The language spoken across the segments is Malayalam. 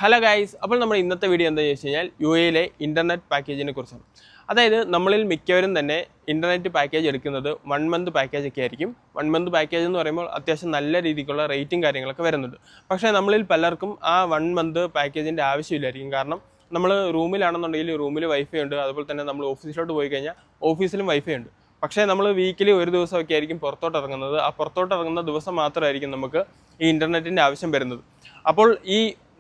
ഹലോ ഗൈസ്, അപ്പോൾ നമ്മൾ ഇന്നത്തെ വീഡിയോ എന്താണെന്ന് വെച്ച് കഴിഞ്ഞാൽ UAE ഇൻ്റർനെറ്റ് പാക്കേജിനെ കുറിച്ചാണ്. അതായത് നമ്മളിൽ മിക്കവരും തന്നെ ഇൻ്റർനെറ്റ് പാക്കേജ് എടുക്കുന്നത് 1 മന്ത് പാക്കേജ് ഒക്കെ ആയിരിക്കും. 1 മന്ത് പാക്കേജ് എന്ന് പറയുമ്പോൾ അത്യാവശ്യം നല്ല രീതിക്കുള്ള റേറ്റും കാര്യങ്ങളൊക്കെ വരുന്നുണ്ട്. പക്ഷേ നമ്മളിൽ പലർക്കും ആ 1 മന്ത് പാക്കേജിൻ്റെ ആവശ്യമില്ലായിരിക്കും. കാരണം നമ്മൾ റൂമിലാണെന്നുണ്ടെങ്കിൽ റൂമിൽ വൈഫൈ ഉണ്ട്, അതുപോലെ തന്നെ നമ്മൾ ഓഫീസിലോട്ട് പോയി കഴിഞ്ഞാൽ ഓഫീസിലും വൈഫൈ ഉണ്ട്. പക്ഷേ നമ്മൾ വീക്കിലി ഒരു ദിവസമൊക്കെ ആയിരിക്കും പുറത്തോട്ട് ഇറങ്ങുന്നത്. ആ പുറത്തോട്ട് ഇറങ്ങുന്ന ദിവസം മാത്രമായിരിക്കും നമുക്ക് ഈ ഇൻ്റർനെറ്റിൻ്റെ ആവശ്യം വരുന്നത്. അപ്പോൾ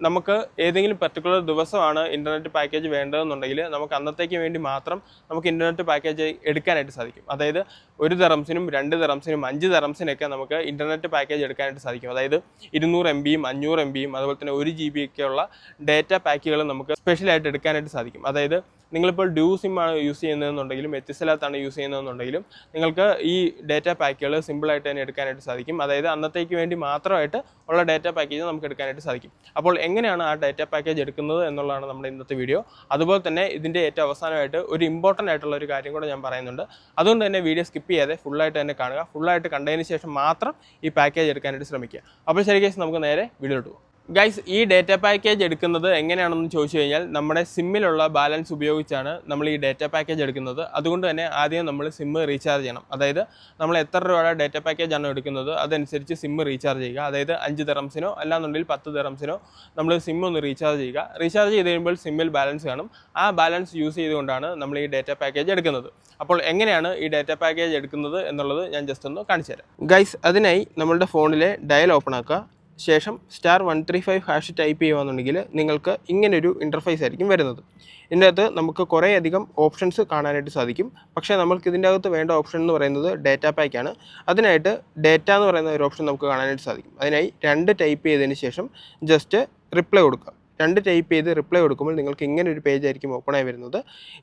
നമുക്ക് ഏതെങ്കിലും പർട്ടിക്കുലർ ദിവസമാണ് ഇൻ്റർനെറ്റ് പാക്കേജ് വേണ്ടതെന്നുണ്ടെങ്കിൽ നമുക്ക് അന്നത്തേക്ക് വേണ്ടി മാത്രം നമുക്ക് ഇൻ്റർനെറ്റ് പാക്കേജ് എടുക്കാനായിട്ട് സാധിക്കും. അതായത് 1 ദിറംസിനും 2 ദിറംസിനും 5 ദിറംസിനൊക്കെ നമുക്ക് ഇൻ്റർനെറ്റ് പാക്കേജ് എടുക്കാനായിട്ട് സാധിക്കും. അതായത് 200 MB 500 MB അതുപോലെ തന്നെ 1 GB ഒക്കെയുള്ള ഡേറ്റ പാക്കുകൾ നമുക്ക് സ്പെഷ്യലായിട്ട് എടുക്കാനായിട്ട് സാധിക്കും. അതായത് നിങ്ങളിപ്പോൾ ഡ്യൂ സിമ്മാണ് യൂസ് ചെയ്യുന്നതെന്നുണ്ടെങ്കിലും എത്തിസലാത്താണ് യൂസ് ചെയ്യുന്നതെന്നുണ്ടെങ്കിലും നിങ്ങൾക്ക് ഈ ഡേറ്റ പാക്കുകൾ സിമ്പിളായിട്ട് തന്നെ എടുക്കാനായിട്ട് സാധിക്കും. അതായത് അന്നത്തേക്ക് വേണ്ടി മാത്രമായിട്ട് ഉള്ള ഡേറ്റ പാക്കേജ് നമുക്ക് എടുക്കാനായിട്ട് സാധിക്കും. അപ്പോൾ എങ്ങനെയാണ് ആ ഡേറ്റ പാക്കേജ് എടുക്കുന്നത് എന്നുള്ളതാണ് നമ്മുടെ ഇന്നത്തെ വീഡിയോ. അതുപോലെ തന്നെ ഇതിൻ്റെ ഏറ്റവും അവസാനമായിട്ട് ഒരു ഇമ്പോർട്ടൻ്റ് ആയിട്ടുള്ള ഒരു കാര്യം കൂടെ ഞാൻ പറയുന്നുണ്ട്. അതുകൊണ്ട് തന്നെ വീഡിയോ സ്കിപ്പ് ചെയ്യാതെ ഫുള്ളായിട്ട് തന്നെ കാണുക. ഫുള്ളായിട്ട് കണ്ടതിന് ശേഷം മാത്രം ഈ പാക്കേജ് എടുക്കാനായിട്ട് ശ്രമിക്കുക. അപ്പോൾ ശരി ഗൈസ്, നമുക്ക് നേരെ വീഡിയോയിലോട്ട് പോകാം. ഗൈസ്, ഈ ഡേറ്റ പാക്കേജ് എടുക്കുന്നത് എങ്ങനെയാണെന്ന് ചോദിച്ചു കഴിഞ്ഞാൽ നമ്മുടെ സിമ്മിലുള്ള ബാലൻസ് ഉപയോഗിച്ചാണ് നമ്മൾ ഈ ഡേറ്റ പാക്കേജ് എടുക്കുന്നത്. അതുകൊണ്ട് തന്നെ ആദ്യം നമ്മൾ സിമ്മ് റീചാർജ് ചെയ്യണം. അതായത് നമ്മൾ എത്ര രൂപയുടെ ഡേറ്റ പാക്കേജാണ് എടുക്കുന്നത് അതനുസരിച്ച് സിമ്മ് റീചാർജ് ചെയ്യുക. അതായത് 5 ദിറംസിനോ അല്ലാന്നുണ്ടെങ്കിൽ 10 ദിറംസിനോ നമ്മൾ സിമ്മ് ഒന്ന് റീചാർജ് ചെയ്യുക. റീചാർജ് ചെയ്ത് കഴിയുമ്പോൾ സിമ്മിൽ ബാലൻസ് കാണും. ആ ബാലൻസ് യൂസ് ചെയ്തുകൊണ്ടാണ് നമ്മൾ ഈ ഡേറ്റ പാക്കേജ് എടുക്കുന്നത്. അപ്പോൾ എങ്ങനെയാണ് ഈ ഡേറ്റ പാക്കേജ് എടുക്കുന്നത് എന്നുള്ളത് ഞാൻ ജസ്റ്റ് ഒന്ന് കാണിച്ചു തരാം. ഗൈസ്, അതിനായി നമ്മളുടെ ഫോണിലെ ഡയൽ ഓപ്പൺ ആക്കുക. ശേഷം *135# ടൈപ്പ് ചെയ്യുകയാണെന്നുണ്ടെങ്കിൽ നിങ്ങൾക്ക് ഇങ്ങനൊരു ഇൻ്റർഫേസ് ആയിരിക്കും വരുന്നത്. ഇതിൻ്റെ അകത്ത് നമുക്ക് കുറേ അധികം ഓപ്ഷൻസ് കാണാനായിട്ട് സാധിക്കും. പക്ഷേ നമുക്ക് ഇതിൻ്റെ അകത്ത് വേണ്ട ഓപ്ഷൻ എന്ന് പറയുന്നത് ഡേറ്റ പാക്കാണ്. അതിനായിട്ട് ഡേറ്റ എന്ന് പറയുന്ന ഒരു ഓപ്ഷൻ നമുക്ക് കാണാനായിട്ട് സാധിക്കും. അതിനായി 2 ടൈപ്പ് ചെയ്തതിന് ശേഷം ജസ്റ്റ് റിപ്ലൈ കൊടുക്കുക. 2 ടൈപ്പ് ചെയ്ത് റിപ്ലൈ കൊടുക്കുമ്പോൾ നിങ്ങൾക്ക് ഇങ്ങനെ ഒരു പേജ് ആയിരിക്കും ഓപ്പണായി വരുന്നത്.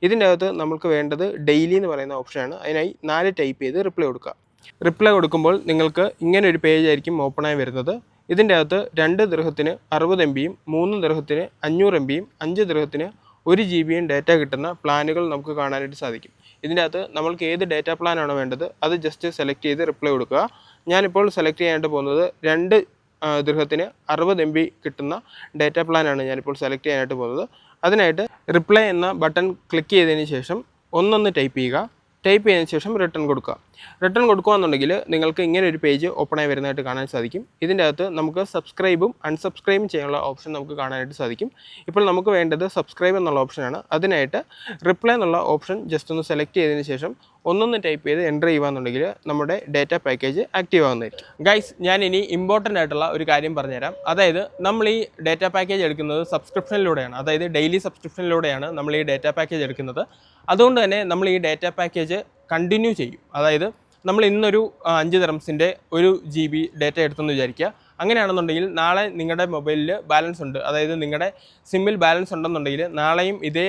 ഇതിൻ്റെ അകത്ത് നമുക്ക് വേണ്ടത് ഡെയിലി എന്ന് പറയുന്ന ഓപ്ഷനാണ്. അതിനായി 4 ടൈപ്പ് ചെയ്ത് റിപ്ലൈ കൊടുക്കുക. റിപ്ലൈ കൊടുക്കുമ്പോൾ നിങ്ങൾക്ക് ഇങ്ങനെ ഒരു പേജ് ആയിരിക്കും ഓപ്പണായി വരുന്നത്. ഇതിൻ്റെ അകത്ത് 2 ദിർഹത്തിന് 60 MBയും 3 ദിർഹത്തിന് 500 MBയും 5 ദിർഹത്തിന് 1 GB ഡേറ്റ കിട്ടുന്ന പ്ലാനുകൾ നമുക്ക് കാണാനായിട്ട് സാധിക്കും. ഇതിൻ്റെ അകത്ത് നമ്മൾക്ക് ഏത് ഡേറ്റ പ്ലാനാണോ വേണ്ടത് അത് ജസ്റ്റ് സെലക്ട് ചെയ്ത് റിപ്ലൈ കൊടുക്കുക. ഞാനിപ്പോൾ സെലക്ട് ചെയ്യാനായിട്ട് പോകുന്നത് 2 ദിർഹത്തിന് 60 MB കിട്ടുന്ന ഡേറ്റ പ്ലാനാണ് ഞാനിപ്പോൾ സെലക്ട് ചെയ്യാനായിട്ട് പോകുന്നത്. അതിനായിട്ട് റിപ്ലൈ എന്ന ബട്ടൺ ക്ലിക്ക് ചെയ്തതിന് ശേഷം ഒന്നൊന്ന് ടൈപ്പ് ചെയ്യുക. ടൈപ്പ് ചെയ്തതിന് ശേഷം റിട്ടേൺ കൊടുക്കുക. റിട്ടേൺ കൊടുക്കുകയെന്നുണ്ടെങ്കിൽ നിങ്ങൾക്ക് ഇങ്ങനെ ഒരു പേജ് ഓപ്പണായി വരുന്നതായിട്ട് കാണാൻ സാധിക്കും. ഇതിൻ്റെ അകത്ത് നമുക്ക് സബ്സ്ക്രൈബും അൺസബ്സ്ക്രൈബും ചെയ്യാനുള്ള ഓപ്ഷൻ നമുക്ക് കാണാനായിട്ട് സാധിക്കും. ഇപ്പോൾ നമുക്ക് വേണ്ടത് സബ്സ്ക്രൈബ് എന്നുള്ള ഓപ്ഷനാണ്. അതിനായിട്ട് റിപ്ലൈ എന്നുള്ള ഓപ്ഷൻ ജസ്റ്റ് ഒന്ന് സെലക്ട് ചെയ്തതിന് ശേഷം ഒന്നൊന്ന് ടൈപ്പ് ചെയ്ത് എൻ്റർ ചെയ്യുകയെന്നുണ്ടെങ്കിൽ നമ്മുടെ ഡേറ്റ പാക്കേജ് ആക്റ്റീവ് ആവുന്നതായിരിക്കും. ഗൈസ്, ഞാൻ ഇനി ഇമ്പോർട്ടൻ്റ് ആയിട്ടുള്ള ഒരു കാര്യം പറഞ്ഞുതരാം. അതായത് നമ്മൾ ഈ ഡേറ്റ പാക്കേജ് എടുക്കുന്നത് സബ്സ്ക്രിപ്ഷനിലൂടെയാണ്. അതായത് ഡെയിലി സബ്സ്ക്രിപ്ഷനിലൂടെയാണ് നമ്മൾ ഈ ഡേറ്റ പാക്കേജ് എടുക്കുന്നത്. അതുകൊണ്ട് തന്നെ നമ്മൾ ഈ ഡേറ്റ പാക്കേജ് കണ്ടിന്യൂ ചെയ്യും. അതായത് നമ്മൾ ഇന്നൊരു 5 ദിറംസിൻ്റെ 1 GB ഡേറ്റ എടുത്തെന്ന് വിചാരിക്കുക. അങ്ങനെയാണെന്നുണ്ടെങ്കിൽ നാളെ നിങ്ങളുടെ മൊബൈലിൽ ബാലൻസ് ഉണ്ട്, അതായത് നിങ്ങളുടെ സിമ്മിൽ ബാലൻസ് ഉണ്ടെന്നുണ്ടെങ്കിൽ നാളെയും ഇതേ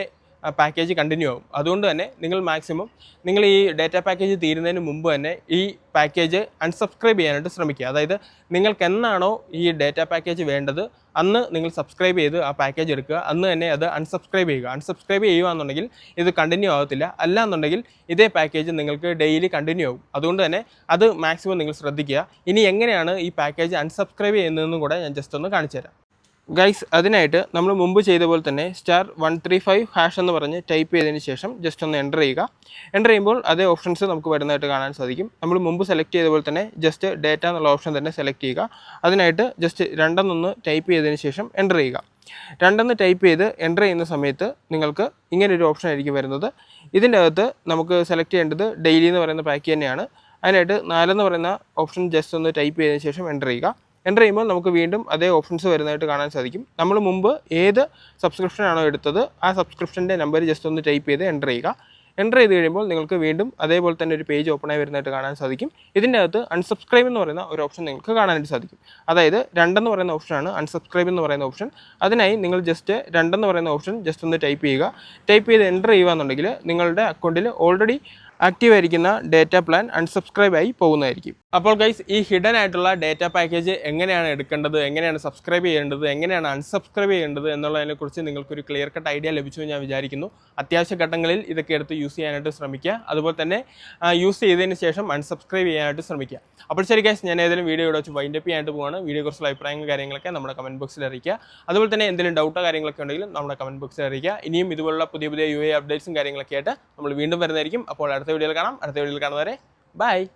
പാക്കേജ് കണ്ടിന്യൂ ആകും. അതുകൊണ്ട് തന്നെ നിങ്ങൾ ഈ ഡേറ്റ പാക്കേജ് തീരുന്നതിന് മുമ്പ് തന്നെ ഈ പാക്കേജ് അൺസബ്സ്ക്രൈബ് ചെയ്യാനായിട്ട് ശ്രമിക്കുക. അതായത് നിങ്ങൾക്ക് എന്നാണോ ഈ ഡേറ്റ പാക്കേജ് വേണ്ടത് അന്ന് നിങ്ങൾ സബ്സ്ക്രൈബ് ചെയ്ത് ആ പാക്കേജ് എടുക്കുക. അന്ന് തന്നെ അത് അൺസബ്സ്ക്രൈബ് ചെയ്യുക. അൺസബ്സ്ക്രൈബ് ചെയ്യുകയാണെന്നുണ്ടെങ്കിൽ ഇത് കണ്ടിന്യൂ ആകത്തില്ല. അല്ലാന്നുണ്ടെങ്കിൽ ഇതേ പാക്കേജ് നിങ്ങൾക്ക് ഡെയിലി കണ്ടിന്യൂ ആകും. അതുകൊണ്ട് തന്നെ അത് മാക്സിമം നിങ്ങൾ ശ്രദ്ധിക്കുക. ഇനി എങ്ങനെയാണ് ഈ പാക്കേജ് അൺസബ്സ്ക്രൈബ് ചെയ്യുന്നതെന്നും കൂടെ ഞാൻ ജസ്റ്റ് ഒന്ന് കാണിച്ചു തരാം. ഗൈസ്, അതിനായിട്ട് നമ്മൾ മുമ്പ് ചെയ്ത പോലെ തന്നെ *135# എന്ന് പറഞ്ഞ് ടൈപ്പ് ചെയ്തതിന് ശേഷം ജസ്റ്റ് ഒന്ന് എൻ്റർ ചെയ്യുക. എൻ്റർ ചെയ്യുമ്പോൾ അതേ ഓപ്ഷൻസ് നമുക്ക് വരുന്നതായിട്ട് കാണാൻ സാധിക്കും. നമ്മൾ മുമ്പ് സെലക്ട് ചെയ്ത പോലെ തന്നെ ജസ്റ്റ് ഡേറ്റ എന്നുള്ള ഓപ്ഷൻ തന്നെ സെലക്ട് ചെയ്യുക. അതിനായിട്ട് ജസ്റ്റ് 2 ടൈപ്പ് ചെയ്തതിന് ശേഷം എൻ്റർ ചെയ്യുക. 2 ടൈപ്പ് ചെയ്ത് എൻ്റർ ചെയ്യുന്ന സമയത്ത് നിങ്ങൾക്ക് ഇങ്ങനൊരു ഓപ്ഷൻ ആയിരിക്കും വരുന്നത്. ഇതിൻ്റെ അകത്ത് നമുക്ക് സെലക്ട് ചെയ്യേണ്ടത് ഡെയിലി എന്ന് പറയുന്ന പാക്ക് തന്നെയാണ്. അതിനായിട്ട് 4 എന്ന് പറയുന്ന ഓപ്ഷൻ ജസ്റ്റ് ഒന്ന് ടൈപ്പ് ചെയ്തതിന് ശേഷം എൻ്റർ ചെയ്യുക. എൻ്റർ ചെയ്യുമ്പോൾ നമുക്ക് വീണ്ടും അതേ ഓപ്ഷൻസ് വരുന്നതായിട്ട് കാണാൻ സാധിക്കും. നമ്മൾ മുമ്പ് ഏത് സബ്സ്ക്രിപ്ഷനാണോ എടുത്തത് ആ സബ്സ്ക്രിപ്ഷൻ്റെ നമ്പർ ജസ്റ്റ് ഒന്ന് ടൈപ്പ് ചെയ്ത് എൻ്റർ ചെയ്യുക. എൻ്റർ ചെയ്ത് കഴിയുമ്പോൾ നിങ്ങൾക്ക് വീണ്ടും അതേപോലെ തന്നെ ഒരു പേജ് ഓപ്പണായി വരുന്നതായിട്ട് കാണാൻ സാധിക്കും. ഇതിൻ്റെ അകത്ത് അൺസബ്സ്ക്രൈബ് എന്ന് പറയുന്ന ഒരു ഓപ്ഷൻ നിങ്ങൾക്ക് കാണാനായിട്ട് സാധിക്കും. അതായത് 2 എന്ന് പറയുന്ന ഓപ്ഷനാണ് അൺസബ്സ്ക്രൈബ് എന്ന് പറയുന്ന ഓപ്ഷൻ. അതിനായി നിങ്ങൾ ജസ്റ്റ് 2 എന്ന് പറയുന്ന ഓപ്ഷൻ ജസ്റ്റ് ഒന്ന് ടൈപ്പ് ചെയ്യുക. ടൈപ്പ് ചെയ്ത് എൻ്റർ ചെയ്യുകയെന്നുണ്ടെങ്കിൽ നിങ്ങളുടെ അക്കൗണ്ടിൽ ഓൾറെഡി ആക്റ്റീവ് ആയിരിക്കുന്ന ഡേറ്റ പ്ലാൻ അൺസബ്സ്ക്രൈബ് ആയി പോകുന്നതായിരിക്കും. അപ്പോൾ ഗൈസ്, ഈ ഹിഡൻ ആയിട്ടുള്ള ഡേറ്റ പാക്കേജ് എങ്ങനെയാണ് എടുക്കേണ്ടത്, എങ്ങനെയാണ് സബ്സ്ക്രൈബ് ചെയ്യേണ്ടത്, എങ്ങനെയാണ് അൺസബ്സ്ക്രൈബ് ചെയ്യേണ്ടത് എന്നുള്ളതിനെക്കുറിച്ച് നിങ്ങൾക്കൊരു ക്ലിയർ കട്ട് ഐഡിയ ലഭിച്ചു എന്ന് ഞാൻ വിചാരിക്കുന്നു. അത്യാവശ്യ ഘട്ടങ്ങളിൽ ഇതൊക്കെ എടുത്ത് യൂസ് ചെയ്യാനായിട്ട് ശ്രമിക്കുക. അതുപോലെ തന്നെ യൂസ് ചെയ്തതിന് ശേഷം അൺസബ്സ്ക്രൈബ് ചെയ്യാനായിട്ട് ശ്രമിക്കുക. അപ്പോൾ ശരി ഗൈസ്, ഞാൻ ഏതെങ്കിലും വീഡിയോ ഇവിടെ വെച്ച് വൈൻഡപ്പ് ചെയ്യാനായിട്ട് പോവാണ്. വീഡിയോയെക്കുറിച്ചുള്ള അഭിപ്രായങ്ങളും കാര്യങ്ങളൊക്കെ നമ്മുടെ കമൻറ്റ് ബോക്സിൽ അറിയിക്കുക. അതുപോലെ തന്നെ എന്തെങ്കിലും ഡൗട്ടോ കാര്യങ്ങളൊക്കെ ഉണ്ടെങ്കിലും നമ്മുടെ കമൻറ്റ് ബോക്സിൽ അറിയിക്കുക. ഇനിയും ഇതുപോലുള്ള പുതിയ പുതിയ UAE അപ്ഡേറ്റ്സും കാര്യങ്ങളൊക്കെ ആയിട്ട് നമ്മൾ വീണ്ടും വരുന്നതായിരിക്കും. അപ്പോൾ അടുത്ത വീഡിയോയിൽ കാണാം. അടുത്ത വീഡിയോയിൽ കാണുന്നവരെ ബൈ.